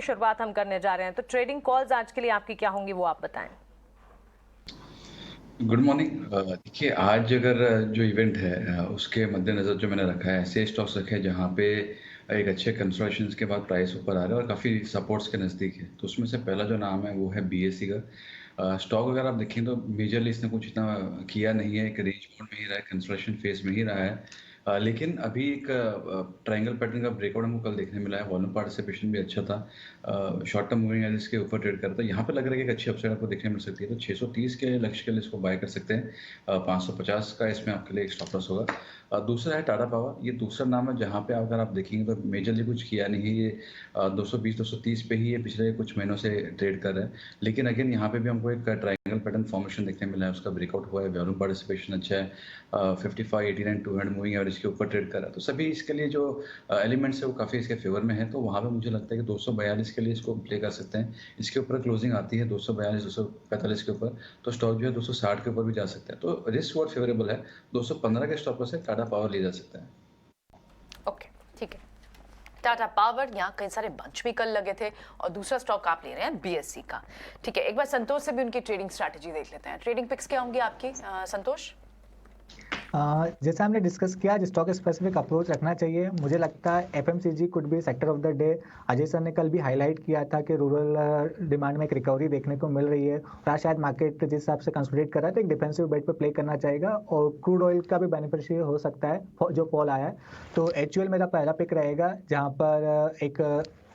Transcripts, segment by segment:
शुरुआत हम करने जा रहे हैं, तो ट्रेडिंग कॉल्स आज के लिए आपकी क्या होंगी वो आप बताएं। Good morning. देखिए, आज अगर जो इवेंट है उसके मद्देनज़र जो मैंने रखा है, ऐसे स्टॉक्स रखे हैं जहाँ पे एक अच्छे कंसोलिडेशंस के बाद प्राइस ऊपर आ रहा है और काफ़ी सपोर्ट्स के नज़दीक है। तो उसमें से पहला जो नाम है वो है बीएससी का। स्टॉक अगर आप देखें तो मेजरली इसने कुछ इतना किया नहीं है, एक रेंज बाउंड में ही रहा है, कंसोलिडेशन फेज में ही रहा है। लेकिन अभी एक ट्रायंगल पैटर्न का ब्रेकआउट हमको कल देखने मिला है। वॉल्यूम पार्टिसिपेशन भी अच्छा था। शॉर्ट टर्म मूविंग एवरेज के ऊपर ट्रेड करता है। यहाँ पे लग रहा है कि एक अच्छी अपसाइड आपको देखने मिल सकती है। तो 630 के लक्ष्य के लिए इसको बाय कर सकते हैं। 550 का इसमें आपके लिए एक स्टॉप लॉस होगा। दूसरा है टाटा पावर। ये दूसरा नाम है जहाँ पे अगर आप देखेंगे तो मेजरली कुछ किया नहीं है ये। 220-230 पे ही ये पिछले कुछ महीनों से ट्रेड कर रहा है। लेकिन अगेन यहाँ पे भी हमको एक ट्रायंगल पैटर्न फॉर्मेशन देखने मिला है। उसका ब्रेकआउट हुआ है, वॉल्यूम पार्टिसिपेशन अच्छा है। 55, 89, 200 मूविंग एवरेज के ऊपर ट्रेड कर रहा है। तो सभी इसके लिए जो एलिमेंट्स है वो काफ़ी इसके फेवर में है। तो वहाँ पे मुझे लगता है कि 242 के लिए इसको प्ले कर सकते हैं। इसके ऊपर क्लोजिंग आती है 242, 245 के ऊपर, तो स्टॉक जो है 260 के ऊपर भी जा सकता है। तो रिस्क बहुत फेवरेबल है। 215 के स्टॉप लॉस से टाटा पावर ले जा सकता है। ओके, ठीक है। टाटा पावर, यहाँ कई सारे बंच भी कल लगे थे और दूसरा स्टॉक आप ले रहे हैं बीएससी का। ठीक है, एक बार संतोष से भी उनकी ट्रेडिंग स्ट्रैटेजी देख लेते हैं। ट्रेडिंग पिक्स क्या होंगी आपकी संतोष? जैसा हमने डिस्कस किया, स्टॉक स्पेसिफिक अप्रोच रखना चाहिए। मुझे लगता है FMCG could be sector of the day. Ajay sir ने कल भी हाईलाइट किया था कि रूरल डिमांड में एक रिकवरी देखने को मिल रही है और आज शायद मार्केट जिस हिसाब से कंसोलिडेट कर रहा है तो एक डिफेंसिव बेट पे प्ले करना चाहेगा और क्रूड ऑयल का भी बेनिफिशियरी हो सकता है जो फॉल आया है। तो एचयूएल मेरा पहला पिक रहेगा जहाँ पर एक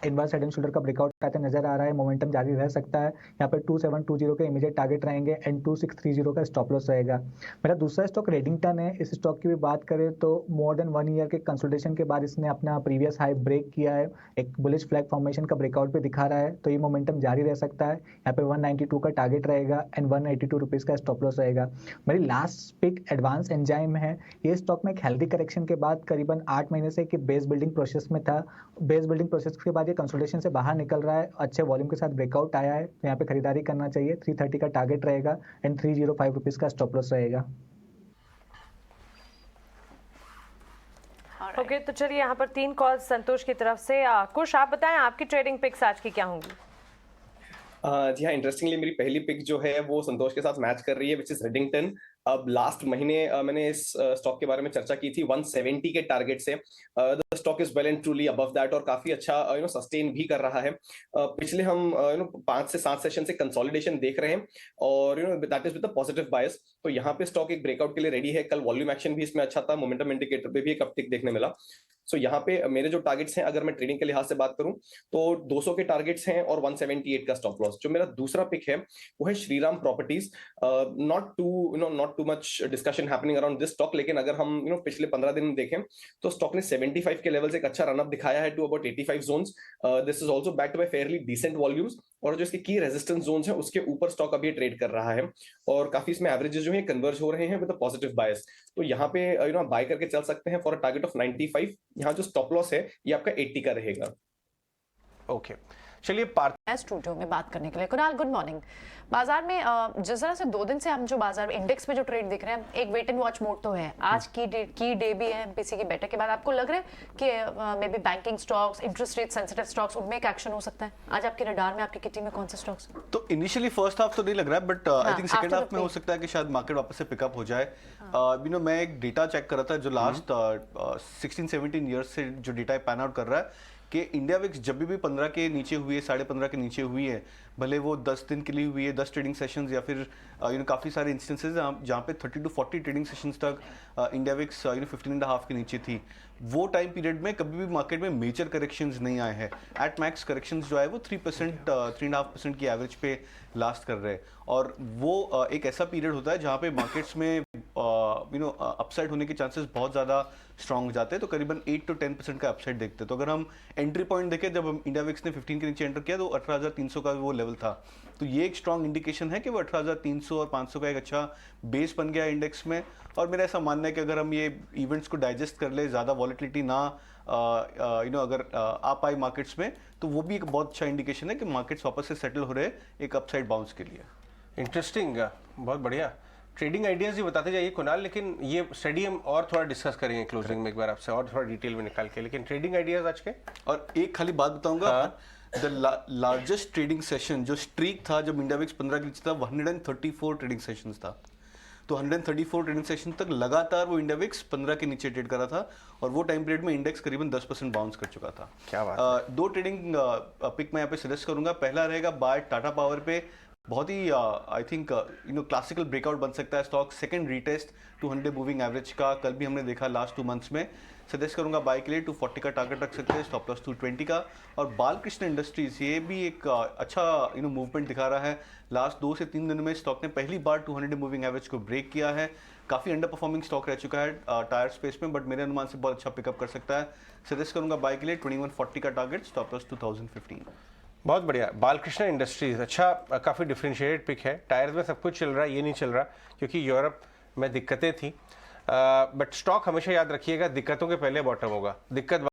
इनवर्स हेड एंड शोल्डर का ब्रेकआउट आते नजर आ रहा है। मोमेंटम जारी रह सकता है। यहाँ पर 2720 के इमीडिएट टारगेट रहेंगे एंड 2630 का स्टॉप लॉस रहेगा। मेरा दूसरा स्टॉक रेडिंगटन है। इस स्टॉक की भी बात करें तो मोर देन 1 ईयर के कंसोलिडेशन के बाद इसने अपना प्रीवियस हाई ब्रेक किया है। एक बुलिश फ्लैग फॉर्मेशन का ब्रेकआउट भी दिखा रहा है, तो ये मोमेंटम जारी रह सकता है। यहाँ पे 192 का टारगेट रहेगा एंड 182 रुपीज का स्टॉप लॉस रहेगा। मेरी लास्ट पिक एडवांस एंजाइम है। ये स्टॉक में एक हेल्दी करेक्शन के बाद करीबन 8 महीने से कि बेस बिल्डिंग प्रोसेस में था। बेस बिल्डिंग प्रोसेस के बाद कंसोलिडेशन से बाहर निकल रहा है, अच्छे वॉल्यूम के साथ ब्रेकआउट आया है, तो यहाँ पे खरीदारी करना चाहिए। 330 का टारगेट रहेगा एंड 305 रुपीज का स्टॉप लॉस रहेगा। ओके, तो चलिए यहाँ पर 3 कॉल्स संतोष की तरफ से। कुश, आप बताएं आपकी ट्रेडिंग पिक्स आज की क्या होंगी? जी हाँ, इंटरेस्टिंगली मेरी पहली पिक जो है वो संतोष के साथ मैच कर रही है, विच इज रेडिंगटन। अब लास्ट महीने मैंने इस स्टॉक के बारे में चर्चा की थी 170 के टारगेट से। The stock is well and truly above that और काफी अच्छा सस्टेन भी कर रहा है। पिछले हम 5 से 7 सेशन से कंसोलिडेशन देख रहे हैं और that is with a positive bias. तो यहाँ पे स्टॉक एक ब्रेकआउट के लिए रेडी है। कल वॉल्यूम एक्शन भी इसमें अच्छा था, मोमेंटम इंडिकेटर पे भी एक अपटिक देखने मिला। सो यहाँ पे मेरे जो टारगेट्स हैं, अगर मैं ट्रेडिंग के लिहाज से बात करूं तो 200 के टारगेट्स हैं और 178 का स्टॉप लॉस। जो मेरा दूसरा पिक है वो है Shriram properties. Not too much discussion happening around this stock, लेकिन अगर हम पिछले 15 दिन में देखें तो स्टॉक ने 75 के लेवल से एक अच्छा रनअप दिखाया है to about 85 zones. This is also backed by fairly decent volumes और जो इसके की रेजिस्टेंस जोन्स हैं उसके ऊपर स्टॉक अभी ट्रेड कर रहा है और काफी इसमें एवरेजेस जो है कन्वर्ज हो रहे हैं विद अ पॉजिटिव बायस। तो यहाँ पे बाय करके चल सकते हैं फॉर अ टारगेट ऑफ 95। यहाँ जो स्टॉप लॉस है ये आपका 80 का रहेगा। ओके, चलिए स्टूडियो में बात करने के लिए। Kunal, good morning. बाजार में जिस तरह से 2 दिन से हम जो बाजार इंडेक्स पे जो ट्रेड देख रहे हैं, एक वेट एंड वॉच मोड तो है। आज की डे भी है एमपीसी की बैठक के बाद। आपको लग रहा है कि may be banking stocks, interest rate sensitive stocks, उनमें एक एक्शन हो सकता है? आज आपके रडार में, आपकी किटी में कौन से स्टॉक्स? तो इनिशियली फर्स्ट हाफ तो नहीं लग रहा है, but I think second half में हो सकता है कि शायद मार्केट वापस से पिकअप हो जाए। मैं एक डेटा चेक कर रहा था जो लास्ट 16-17 ईयर्स से जो डेटा पैन आउट कर रहा है कि इंडिया विक्स जब भी 15 के नीचे हुई है, 15.5 के नीचे हुई है, भले वो 10 दिन के लिए हुई है, 10 ट्रेडिंग सेशंस या फिर काफ़ी सारे इंस्टेंसेस जहाँ पे 30 to 40 ट्रेडिंग सेशंस तक इंडिया विक्स 15.5 के नीचे थी। वो टाइम पीरियड में कभी भी मार्केट में मेजर करेक्शंस नहीं आए हैं। एट मैक्स करेक्शंस जो है वो 3%, 3.5% की एवरेज पे लास्ट कर रहे हैं और वो एक ऐसा पीरियड होता है जहाँ पे मार्केट्स में अपसाइड होने के चांसेस बहुत ज़्यादा स्ट्रॉन्ग हो जाते हैं। तो करीबन 8 to 10% का अपसाइड देखते हैं। तो अगर हम एंट्री पॉइंट देखें, जब इंडिया विक्स ने 15 के नीचे एंटर किया तो 18,300 का वो लेवल था। तो ये एक स्ट्रॉन्ग इंडिकेशन है कि वो 18,300 और 500 का एक अच्छा बेस बन गया इंडेक्स में। और मेरा ऐसा मानना है कि अगर हम ये इवेंट्स को डाइजेस्ट कर ले, ज़्यादा वॉलेटिलिटी ना अगर आ पाए मार्केट्स में, तो वो भी एक बहुत अच्छा इंडिकेशन है कि मार्केट्स वापस से सेटल हो रहे हैं एक अपसाइड बाउंस के लिए। इंटरेस्टिंग, बहुत बढ़िया। ट्रेडिंग आइडियाज ही बताते जाइए कुणाल, लेकिन ये स्टडी हम और थोड़ा डिस्कस करेंगे क्लोजिंग में एक बार आपसे और थोड़ा डिटेल में निकाल के। लेकिन ट्रेडिंग आइडियाज आज के, और एक खाली बात बताऊंगा, द लार्जेस्ट ट्रेडिंग सेशन जो स्ट्रीक था जब इंडिया विक्स 15 के नीचे था, 134 ट्रेडिंग सेशंस था। तो 134 ट्रेडिंग सेशन तक लगातार वो इंडिया विक्स 15 के नीचे ट्रेड करा था और वो टाइम पीरियड में इंडेक्स करीबन 10% बाउंस कर चुका था। क्या बात दो ट्रेडिंग पिक मैं यहाँ पे सजेस्ट करूंगा। पहला रहेगा बाय टाटा पावर पे, बहुत ही आई थिंक क्लासिकल ब्रेकआउट बन सकता है stock. Second retest 200 moving average का कल भी हमने देखा लास्ट 2 मंथ्स में। सजेस्ट करूंगा बाय के लिए 240 का टारगेट रख सकते हैं, स्टॉप लॉस 220 का। और बालकृष्ण इंडस्ट्रीज ये भी एक अच्छा मूवमेंट दिखा रहा है। लास्ट 2 से 3 दिन में स्टॉक ने पहली बार 200 मूविंग एवरेज को ब्रेक किया है। काफ़ी अंडर परफॉर्मिंग स्टॉक रह चुका है टायर स्पेस में, बट मेरे अनुमान से बहुत अच्छा पिकअप कर सकता है। सजेस्ट करूंगा बाय के लिए 2140 का टारगेट, स्टॉप लॉस 2015। बहुत बढ़िया। बालकृष्ण इंडस्ट्रीज अच्छा, काफ़ी डिफरेंशिएटेड पिक है। टायर्स में सब कुछ चल रहा है, ये नहीं चल रहा क्योंकि यूरोप में दिक्कतें थी। बट स्टॉक हमेशा याद रखिएगा, दिक्कतों के पहले बॉटम होगा। दिक्कत